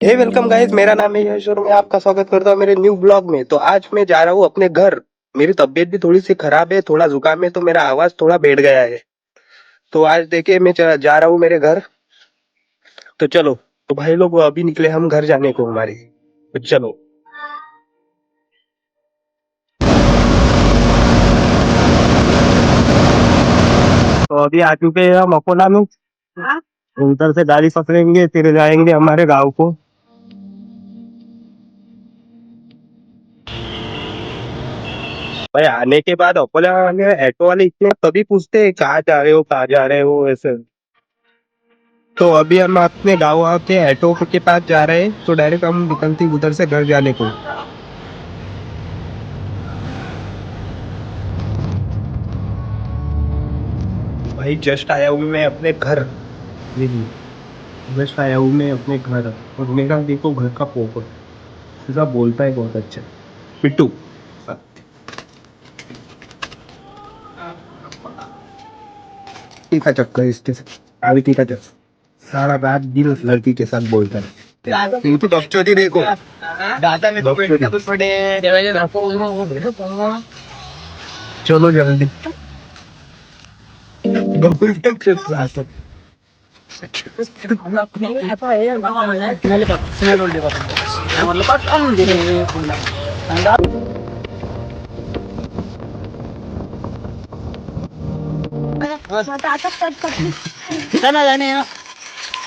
हे welcome guys, मेरा नाम है यश और मैं आपका स्वागत करता हूँ मेरे न्यू ब्लॉग में। तो आज मैं जा रहा हूँ अपने घर। मेरी तबीयत भी थोड़ी सी खराब है, थोड़ा जुकाम है, तो मेरा आवाज थोड़ा बैठ गया है। तो आज देखिए मैं जा रहा हूँ मेरे घर। तो चलो, तो भाई लोग अभी निकले हम घर जाने को हमारे। तो चलो। तो अभी आ चुके हैं हम अकोला में। उधर से गाड़ी पकड़ेंगे, फिर जाएंगे हमारे गाँव को। भाई आने के बाद अकोला वाले ऑटो वाले इतने तभी पूछते हैं कहाँ जा रहे हो, कहाँ जा रहे हो, ऐसे। तो अभी हम अपने गाँव के ऑटो के पास जा रहे हैं, तो डायरेक्ट हम निकलते हैं उधर से घर जाने को। भाई जस्ट आया हूँ मैं अपने घर। जस्ट आया हूँ मैं अपने घर। और मेरा देखो घर का पोपट ऐसा बोलता है बहुत अच्छा। पिट्टू। ठीक है चक्कर इसके साथ। अभी ठीक है चक्कर। सारा रात दिन उस लड़की के साथ बोलता है। इनको डॉक्टर देखो। चलो जल्दी।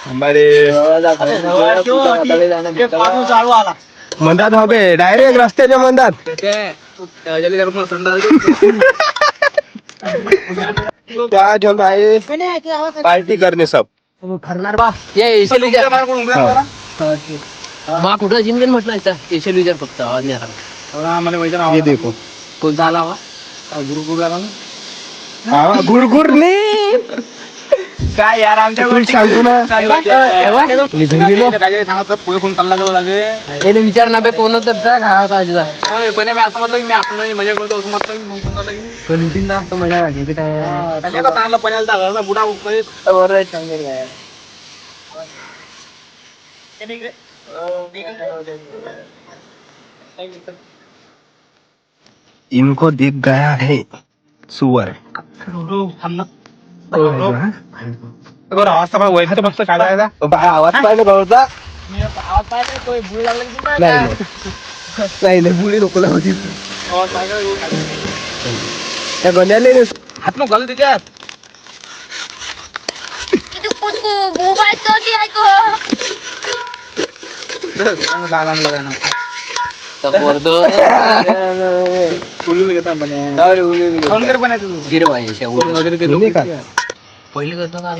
हमारे मंदात হবে डायरेक्ट रास्ते में मंदात। तो आज हम आए पार्टी करने सब। कुठं जिंकन म्हटलं स्पेशल विचार फक्त आवाज नाही आला. ये देखो। कोणता आला हवा हाँ गुरगुर नहीं। काय यार आमच्या तू सांगतो ना। विचार ना कोण पण मी असं म्हटलं की मी आपण मजा करतो असं म्हटलं मजा चांगला पण्याला बुडा इनको दिख गया है सुअर। आवाज तर वैसे फक्त काढायला आवाज पाहिजे भाऊचा। आवाज पाहिजे तो बुडी लागला नाही नाही बुडी नको लावती। त्या गण्याले हात मग घालू त्याच्यात पहिले करतो का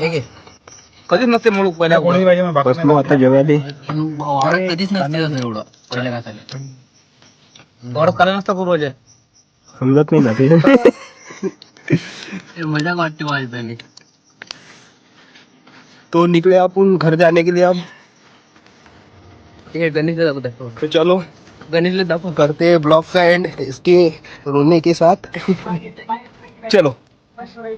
कधीच नसते मुळूक पहिल्या आता जेवायला कधीच नसते एवढं पहिल्या काय एवढं करायला नसतं पूर्वज समजत नाही ना ते। मजा वाटते माझी पहिले तो निकले अपन घर जाने के लिए अब। ठीक आहे गणेशला दाखवतो तो चलो गणेशला दाखव करते हैं ब्लॉग का एंड इसके रोने के साथ। चलो।